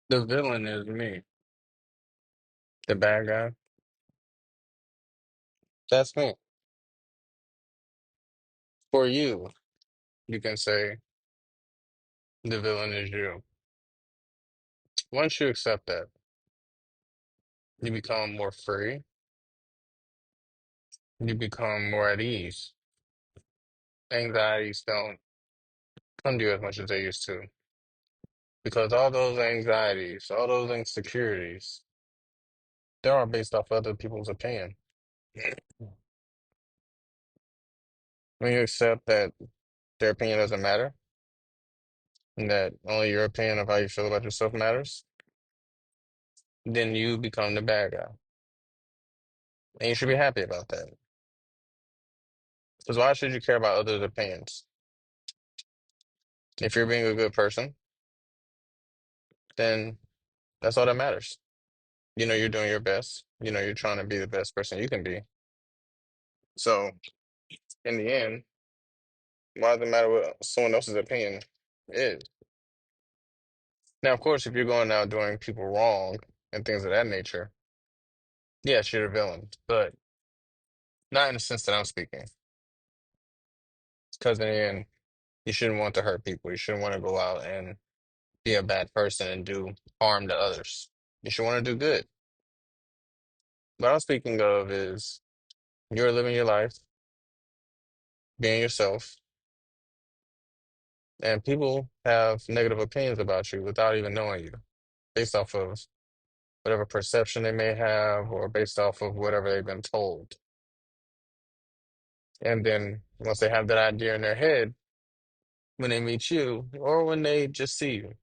The villain is me, the bad guy. That's me. For you, you can say the villain is you. Once you accept that, you become more free, you become more at ease. Anxieties don't come to you as much as they used to. Because all those anxieties, all those insecurities, they are based off other people's opinion. When you accept that their opinion doesn't matter, and that only your opinion of how you feel about yourself matters, then you become the bad guy. And you should be happy about that. Because why should you care about others' opinions? If you're being a good person, then that's all that matters. You know you're doing your best. You know you're trying to be the best person you can be. So in the end, why does it matter what someone else's opinion is? Now, of course, if you're going out doing people wrong and things of that nature, yes, you're a villain, but not in the sense that I'm speaking. Because in the end, you shouldn't want to hurt people. You shouldn't want to go out and be a bad person and do harm to others. You should want to do good. What I'm speaking of is you're living your life, being yourself, and people have negative opinions about you without even knowing you, based off of whatever perception they may have or based off of whatever they've been told. And then once they have that idea in their head, when they meet you or when they just see you,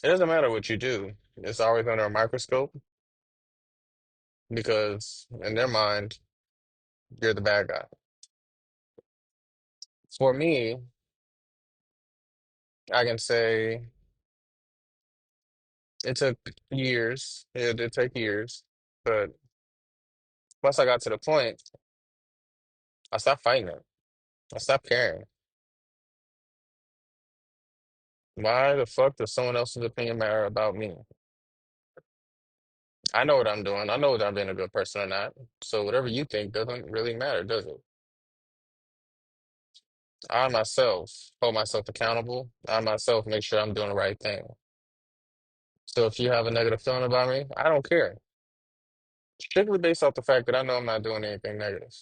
it doesn't matter what you do. It's always under a microscope because in their mind, you're the bad guy. For me, I can say it took years. It did take years. But once I got to the point, I stopped fighting it. I stopped caring. Why the fuck does someone else's opinion matter about me? I know what I'm doing. I know whether I'm being a good person or not. So whatever you think doesn't really matter, does it? I myself hold myself accountable. I myself make sure I'm doing the right thing. So if you have a negative feeling about me, I don't care. Strictly based off the fact that I know I'm not doing anything negative,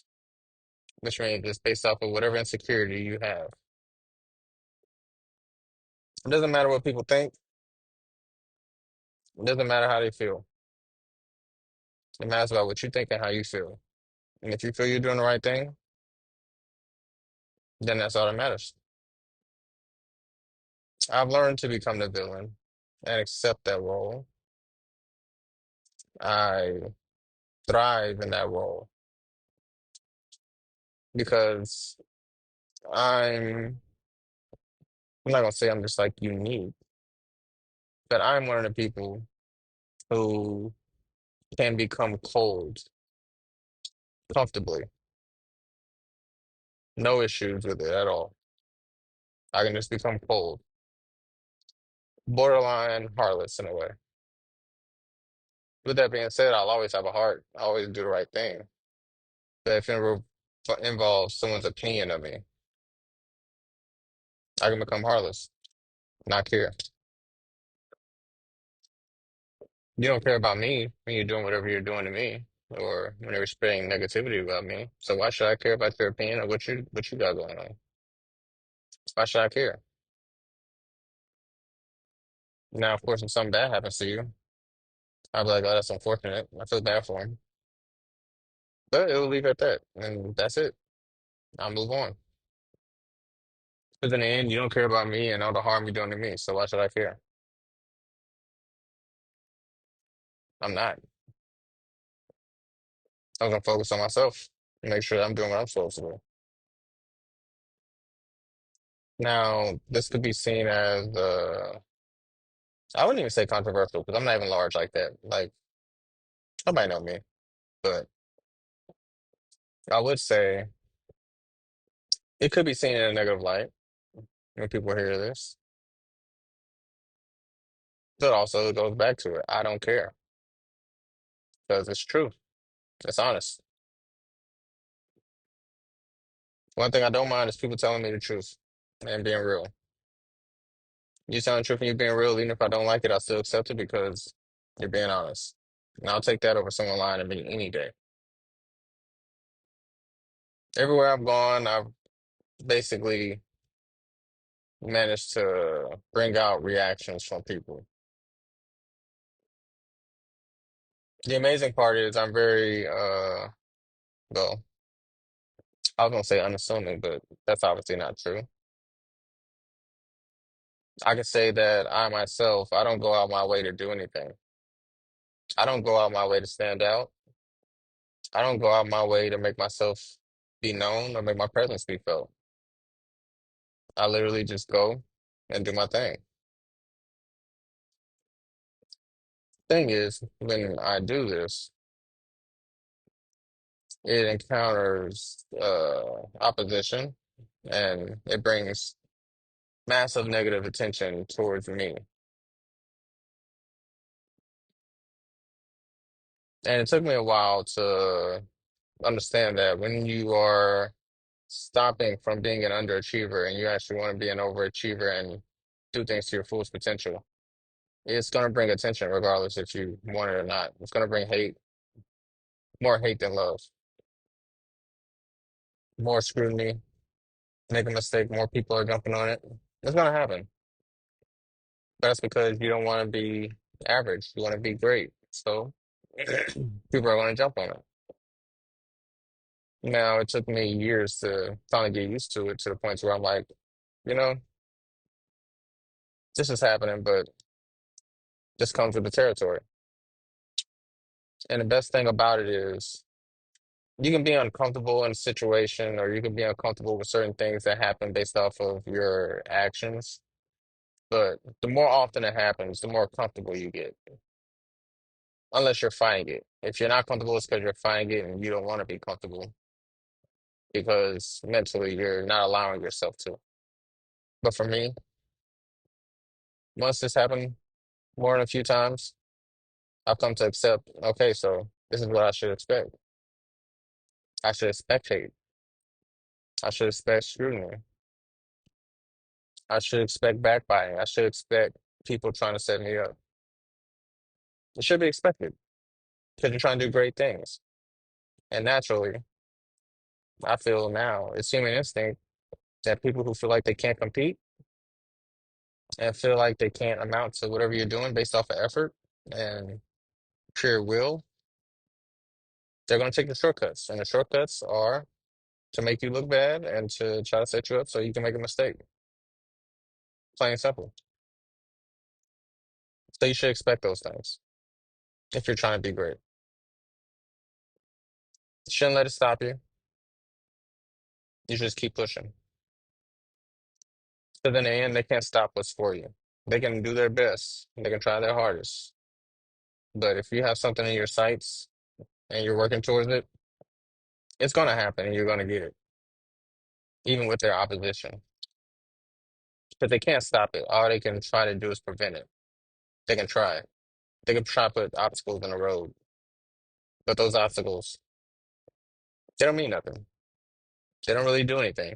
which means just based off of whatever insecurity you have. It doesn't matter what people think. It doesn't matter how they feel. It matters about what you think and how you feel. And if you feel you're doing the right thing, then that's all that matters. I've learned to become the villain and accept that role. I thrive in that role because I'm not gonna say I'm just like unique, but I'm one of the people who can become cold comfortably. No issues with it at all. I can just become cold, borderline heartless in a way. With that being said, I'll always have a heart. I always do the right thing. But if involves someone's opinion of me, I can become heartless, not care. You don't care about me when you're doing whatever you're doing to me, or when you're spreading negativity about me. So why should I care about your opinion or what you got going on? Why should I care? Now, of course, if something bad happens to you, I'll be like, oh, that's unfortunate. I feel bad for him. But it will leave at that, and that's it. I'll move on. Because in the end, you don't care about me and all the harm you're doing to me. So why should I care? I'm not. I'm gonna focus on myself and make sure I'm doing what I'm supposed to do. Now, this could be seen as I wouldn't even say controversial because I'm not even large like that. Like, nobody know me, but I would say it could be seen in a negative light when people hear this. But also it goes back to it. I don't care because it's true. It's honest. One thing I don't mind is people telling me the truth and being real. You telling the truth and you being real, even if I don't like it, I still accept it because you're being honest. And I'll take that over someone lying to me any day. Everywhere I've gone, I've basically managed to bring out reactions from people. The amazing part is I'm very well, I was gonna say unassuming, but that's obviously not true. I can say that I myself, I don't go out my way to do anything. I don't go out my way to stand out. I don't go out my way to make myself be known or make my presence be felt. I literally just go and do my thing. Thing is, when I do this, it encounters opposition and it brings massive negative attention towards me. And it took me a while to understand that when you are stopping from being an underachiever and you actually want to be an overachiever and do things to your fullest potential, it's going to bring attention regardless if you want it or not. It's going to bring hate, more hate than love, more scrutiny, make a mistake, more people are jumping on it. It's going to happen. But that's because you don't want to be average. You want to be great. So people are going to jump on it. Now, it took me years to finally get used to it to the point where I'm like, you know, this is happening, but this comes with the territory. And the best thing about it is you can be uncomfortable in a situation or you can be uncomfortable with certain things that happen based off of your actions. But the more often it happens, the more comfortable you get, unless you're fighting it. If you're not comfortable, it's because you're fighting it and you don't want to be comfortable because mentally you're not allowing yourself to. But for me, once this happened more than a few times, I've come to accept, okay, so this is what I should expect. I should expect hate. I should expect scrutiny. I should expect backbiting. I should expect people trying to set me up. It should be expected because you're trying to do great things. And naturally, I feel now it's human instinct that people who feel like they can't compete and feel like they can't amount to whatever you're doing based off of effort and pure will, they're going to take the shortcuts. And the shortcuts are to make you look bad and to try to set you up so you can make a mistake. Plain and simple. So you should expect those things if you're trying to be great. You shouldn't let it stop you. You should just keep pushing. Because in the end, they can't stop what's for you. They can do their best. They can try their hardest. But if you have something in your sights and you're working towards it, it's going to happen and you're going to get it, even with their opposition. But they can't stop it. All they can try to do is prevent it. They can try. They can try to put obstacles in the road. But those obstacles, they don't mean nothing. They don't really do anything.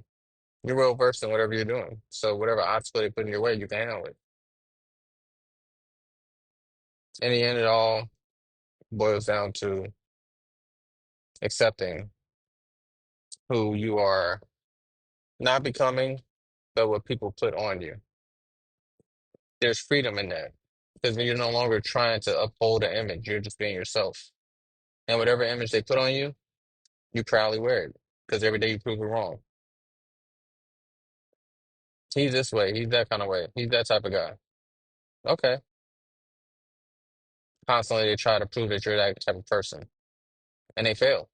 You're well versed in whatever you're doing. So whatever obstacle they put in your way, you can handle it. In the end, it all boils down to accepting who you are not becoming, but what people put on you. There's freedom in that because you're no longer trying to uphold an image. You're just being yourself. And whatever image they put on you, you proudly wear it because every day you prove it wrong. He's this way. He's that kind of way. He's that type of guy. Okay. Constantly they try to prove that you're that type of person and they fail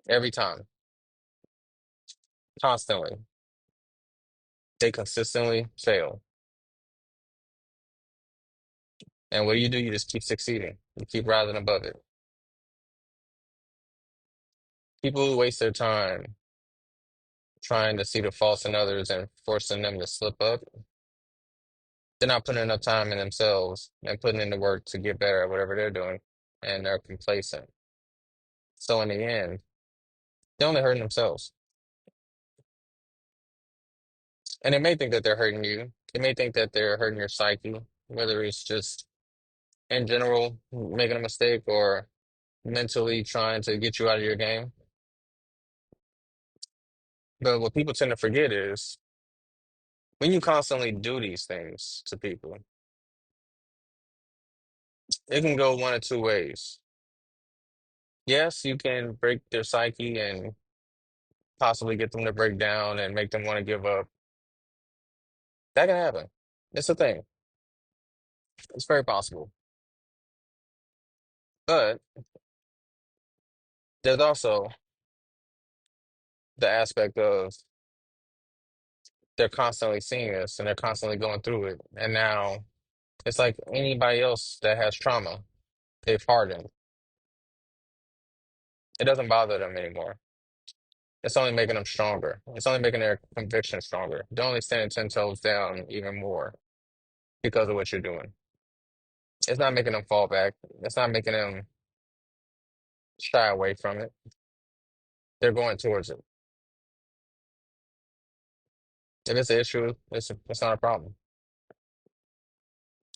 every time, constantly. They consistently fail. And what do? You just keep succeeding. You keep rising above it. People who waste their time trying to see the faults in others and forcing them to slip up, They're not putting enough time in themselves and putting in the work to get better at whatever they're doing, and they're complacent. So in the end, they're only hurting themselves. And they may think that they're hurting you. They may think that they're hurting your psyche, whether it's just in general making a mistake or mentally trying to get you out of your game. But what people tend to forget is when you constantly do these things to people, it can go one of two ways. Yes, you can break their psyche and possibly get them to break down and make them want to give up. That can happen. It's a thing. It's very possible. But there's also the aspect of they're constantly seeing this and they're constantly going through it. And now it's like anybody else that has trauma, they've hardened. It doesn't bother them anymore. It's only making them stronger. It's only making their conviction stronger. They're only standing 10 toes down even more because of what you're doing. It's not making them fall back. It's not making them shy away from it. They're going towards it. If it's an issue, it's not a problem.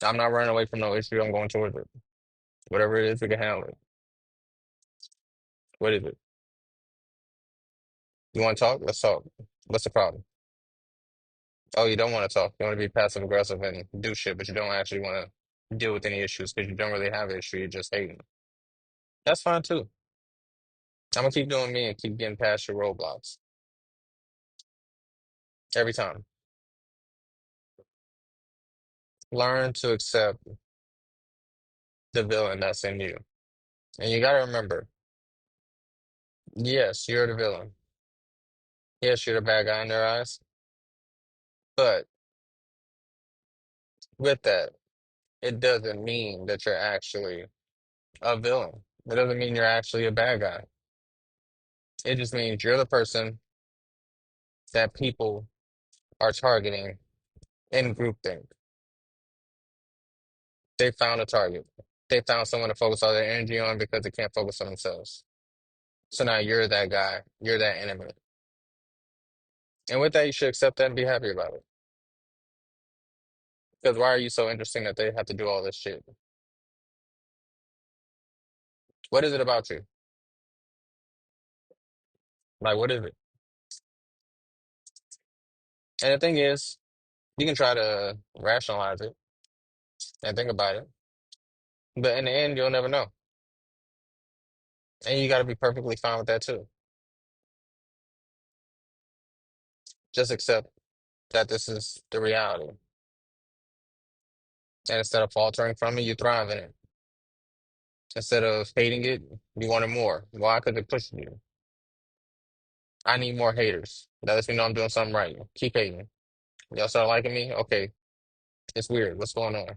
I'm not running away from no issue. I'm going towards it. Whatever it is, we can handle it. What is it? You want to talk? Let's talk. What's the problem? Oh, you don't want to talk. You want to be passive aggressive and do shit, but you don't actually want to deal with any issues because you don't really have an issue. You're just hating. That's fine too. I'm gonna keep doing me and keep getting past your roadblocks every time. Learn to accept the villain that's in you. And you gotta remember, yes, you're the villain. Yes, you're the bad guy in their eyes. But with that, it doesn't mean that you're actually a villain. It doesn't mean you're actually a bad guy. It just means you're the person that people are targeting in groupthink. They found a target. They found someone to focus all their energy on because they can't focus on themselves. So now you're that guy. You're that enemy. And with that, you should accept that and be happy about it. Because why are you so interesting that they have to do all this shit? What is it about you? Like, what is it? And the thing is, you can try to rationalize it and think about it, but in the end, you'll never know. And you got to be perfectly fine with that too. Just accept that this is the reality. And instead of faltering from it, you thrive in it. Instead of hating it, you want it more. Why? Because it pushes you. I need more haters. That lets me know I'm doing something right. Keep hating. Y'all start liking me? Okay, it's weird. What's going on?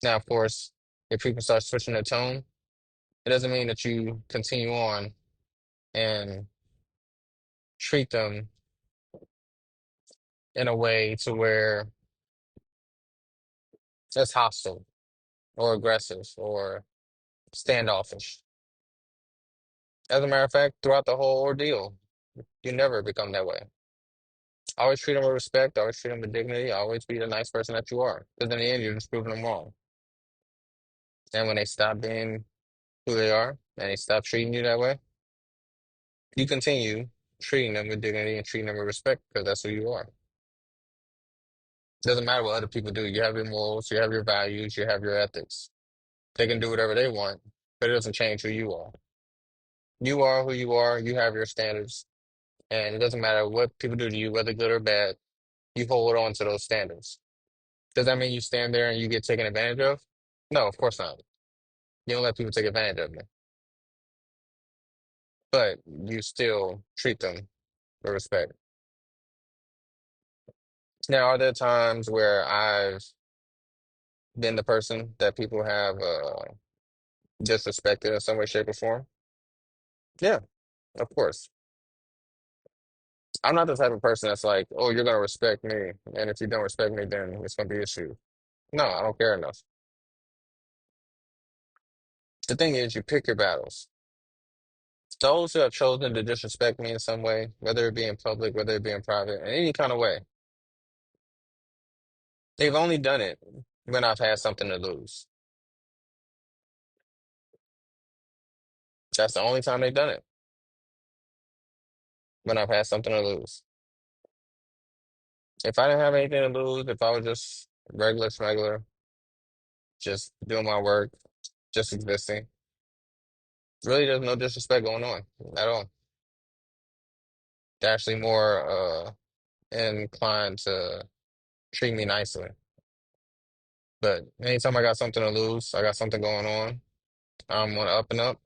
Now, of course, if people start switching their tone, it doesn't mean that you continue on and treat them in a way to where it's hostile or aggressive or standoffish. As a matter of fact, throughout the whole ordeal, you never become that way. Always treat them with respect, always treat them with dignity, always be the nice person that you are. Because in the end, you're just proving them wrong. And when they stop being who they are and they stop treating you that way, you continue treating them with dignity and treating them with respect because that's who you are. Doesn't matter what other people do. You have your morals, you have your values, you have your ethics. They can do whatever they want, but it doesn't change who you are. You are who you are, you have your standards, and it doesn't matter what people do to you, whether good or bad, you hold on to those standards. Does that mean you stand there and you get taken advantage of? No, of course not. You don't let people take advantage of you, but you still treat them with respect. Now, are there times where I've been the person that people have disrespected in some way, shape, or form? Yeah, of course. I'm not the type of person that's like, oh, you're gonna respect me, and if you don't respect me, then it's gonna be an issue. No, I don't care enough. The thing is, you pick your battles. Those who have chosen to disrespect me in some way, whether it be in public, whether it be in private, in any kind of way, they've only done it when I've had something to lose. That's the only time they've done it, when I've had something to lose. If I didn't have anything to lose, if I was just regular, just doing my work, just existing, really there's no disrespect going on at all. They're actually more inclined to treat me nicely. But anytime I got something to lose, I got something going on, I'm on the up and up,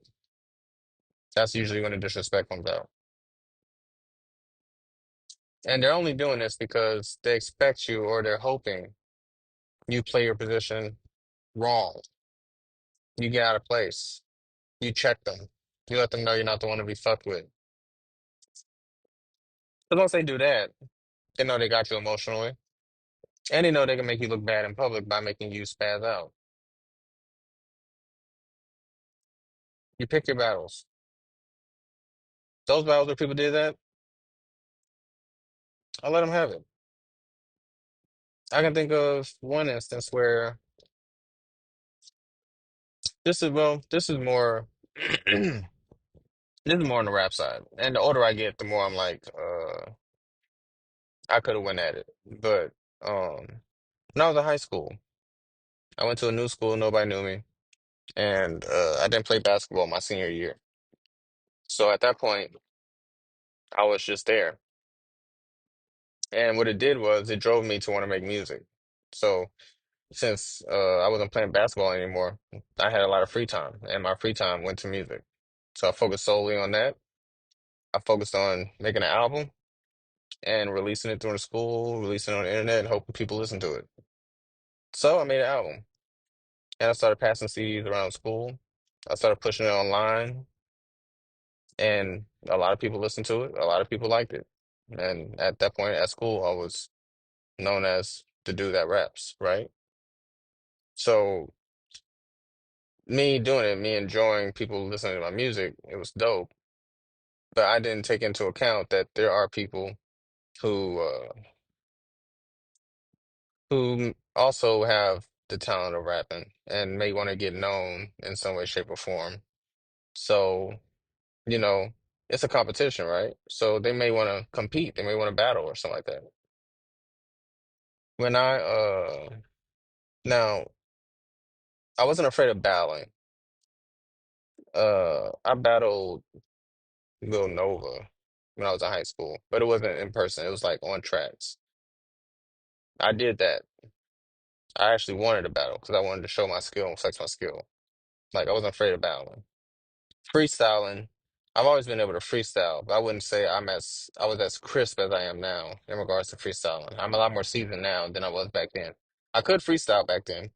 that's usually when the disrespect comes out. And they're only doing this because they expect you or they're hoping you play your position wrong. You get out of place. You check them. You let them know you're not the one to be fucked with. But once they do that, they know they got you emotionally. And they know they can make you look bad in public by making you spaz out. You pick your battles. Those battles where people did that, I let them have it. I can think of one instance where this is more this is more on the rap side. And the older I get, the more I'm like, I could have went at it. But when I was in high school, I went to a new school, nobody knew me, and I didn't play basketball my senior year. So at that point, I was just there. And what it did was it drove me to want to make music. So since I wasn't playing basketball anymore, I had a lot of free time, and my free time went to music. So I focused solely on that. I focused on making an album and releasing it through the school, releasing it on the internet, and hoping people listen to it. So I made an album, and I started passing CDs around school. I started pushing it online, and a lot of people listened to it. A lot of people liked it. And at that point at school, I was known as the dude that raps, right? So me doing it, me enjoying people listening to my music, it was dope. But I didn't take into account that there are people who also have the talent of rapping and may want to get known in some way, shape, or form. So, you know, it's a competition, right? So they may want to compete, they may want to battle or something like that. When now I wasn't afraid of battling. I battled Lil Nova when I was in high school, but it wasn't in person. It was like on tracks. I did that. I actually wanted to battle because I wanted to show my skill and flex my skill. Like I wasn't afraid of battling. Freestyling, I've always been able to freestyle, but I wouldn't say I was as crisp as I am now in regards to freestyling. I'm a lot more seasoned now than I was back then. I could freestyle back then,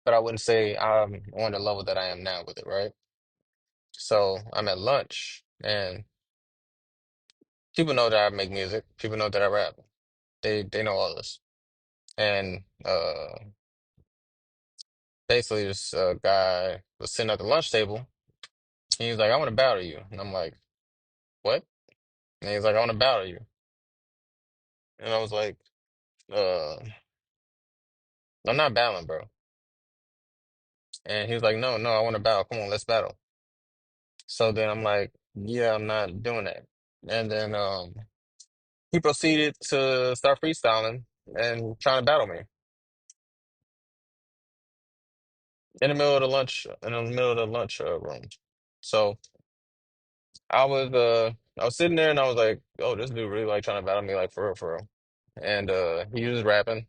but I wouldn't say I'm on the level that I am now with it, right? So I'm at lunch and people know that I make music. People know that I rap. They know all this. And basically this guy was sitting at the lunch table and he was like, I want to battle you. And I'm like, what? And he's like, I want to battle you. And I was like, uh, I'm not battling, bro. And he was like, no, no, I want to battle. Come on, let's battle. So then I'm like, yeah, I'm not doing that. And then he proceeded to start freestyling and trying to battle me in the middle of the lunch, in the middle of the lunch room. So I was sitting there and I was like, oh, this dude really like trying to battle me, like for real, for real. And he was rapping.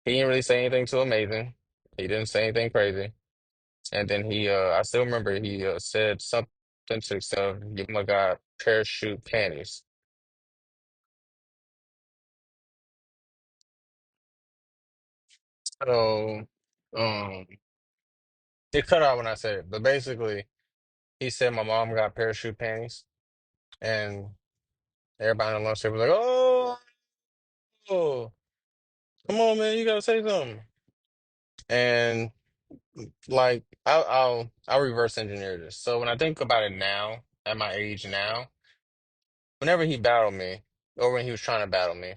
He didn't really say anything too amazing. He didn't say anything crazy. And then I still remember he said something to the extent of, "Give my God parachute panties." So, um, it cut out when I said it, but basically, he said my mom got parachute panties, and everybody on the lunch table was like, oh, come on, man, you gotta say something. And like I'll reverse engineer this. So when I think about it now, at my age now, whenever he battled me, or when he was trying to battle me,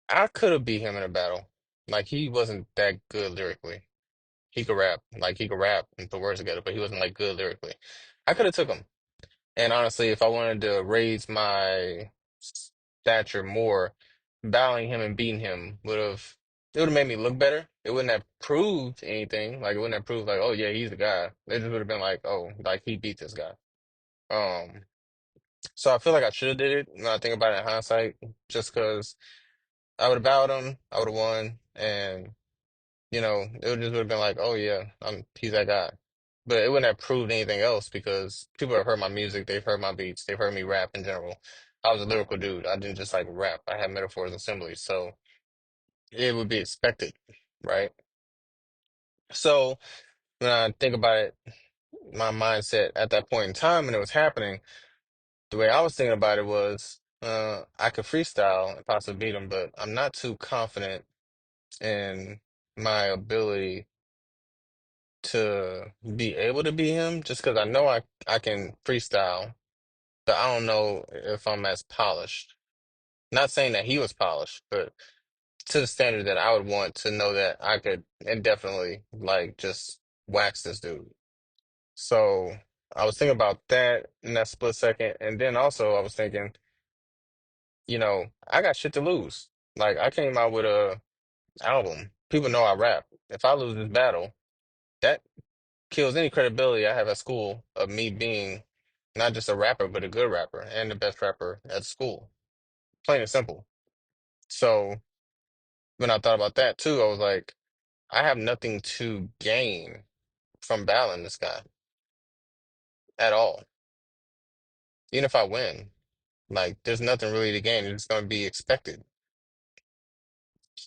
I could have beat him in a battle. Like he wasn't that good lyrically. He could rap, like he could rap and put words together, but he wasn't like good lyrically. I could have took him. And honestly, if I wanted to raise my stature more, battling him and beating him it would have made me look better. It wouldn't have proved anything. Like it wouldn't have proved like, oh yeah, he's the guy. It just would have been like, oh, like he beat this guy. Um, so I feel like I should have did it. When I think about it in hindsight, just because I would have bowed him, I would have won, and would have been like, oh yeah, he's that guy. But it wouldn't have proved anything else because people have heard my music, they've heard my beats, they've heard me rap in general. I was a lyrical dude. I didn't just like rap. I had metaphors and similes, so it would be expected, right? So when I think about it, my mindset at that point in time when it was happening, the way I was thinking about it was, I could freestyle and possibly beat him, but I'm not too confident in my ability to be able to be him just because I know I can freestyle, but I don't know if I'm as polished. Not saying that he was polished, but to the standard that I would want to know that I could indefinitely like just wax this dude. So I was thinking about that in that split second, and then also I was thinking, I got shit to lose. Like I came out with a album. People know I rap. If I lose this battle, that kills any credibility I have at school of me being not just a rapper, but a good rapper and the best rapper at school. Plain and simple. So when I thought about that too, I was like, I have nothing to gain from battling this guy at all. Even if I win, like there's nothing really to gain. It's going to be expected.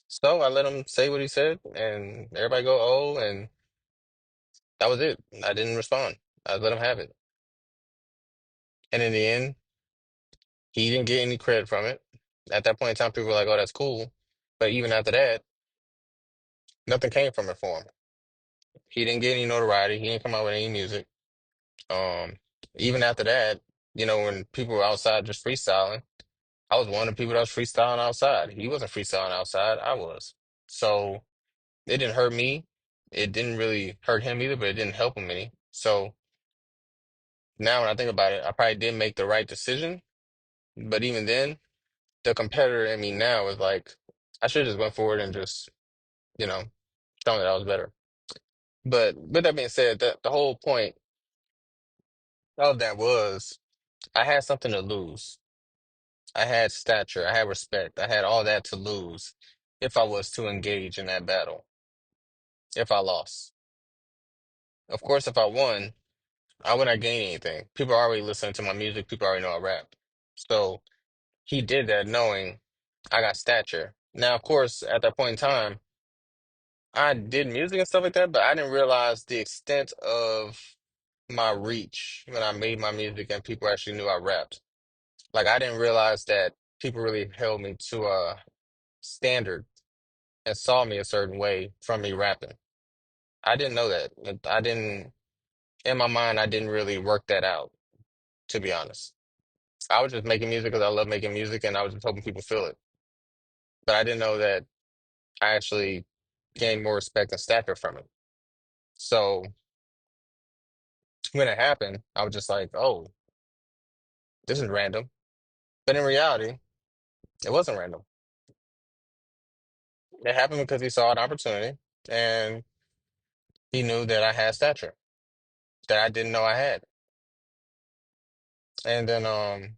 So I let him say what he said, and everybody go, oh, and that was it. I didn't respond. I let him have it. And in the end, he didn't get any credit from it. At that point in time, people were like, oh, that's cool. But even after that, nothing came from it for him. He didn't get any notoriety. He didn't come out with any music. Um, Even after that, when people were outside just freestyling, I was one of the people that was freestyling outside. He wasn't freestyling outside. I was. So it didn't hurt me. It didn't really hurt him either, but it didn't help him any. So now when I think about it, I probably did make the right decision. But even then, the competitor in me now is like, I should have just went forward and just, you know, shown that I was better. But with that being said, the whole point of that was I had something to lose. I had stature, I had respect, I had all that to lose if I was to engage in that battle. If I lost, of course, if I won, I would not gain anything. People are already listening to my music. People already know I rap. So he did that knowing I got stature. Now, of course, at that point in time, I did music and stuff like that, but I didn't realize the extent of my reach when I made my music and people actually knew I rapped. Like I didn't realize that people really held me to a standard and saw me a certain way from me rapping. I didn't know that. I didn't, in my mind, I didn't really work that out, to be honest. I was just making music because I love making music and I was just hoping people feel it. But I didn't know that I actually gained more respect and stature from it. So when it happened, I was just like, oh, this is random. But in reality, it wasn't random. It happened because he saw an opportunity and he knew that I had stature that I didn't know I had. And then,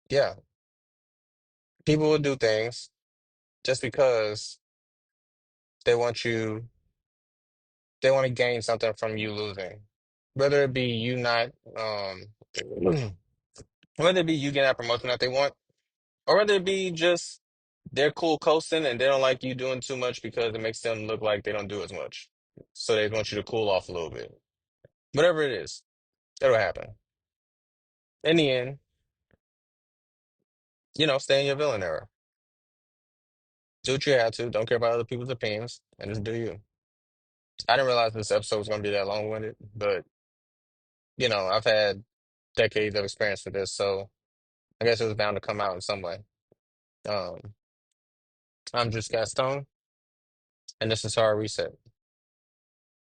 yeah, people will do things just because they want you, they want to gain something from you losing. Whether it be you not, whether it be you getting that promotion that they want, or whether it be just they're cool coasting and they don't like you doing too much because it makes them look like they don't do as much. So they want you to cool off a little bit. Whatever it is, it'll happen. In the end, stay in your villain era. Do what you have to. Don't care about other people's opinions, and just do you. I didn't realize this episode was gonna be that long-winded, but I've had decades of experience with this, so I guess it was bound to come out in some way. Um, I'm just Gaston, and this is Hard Reset.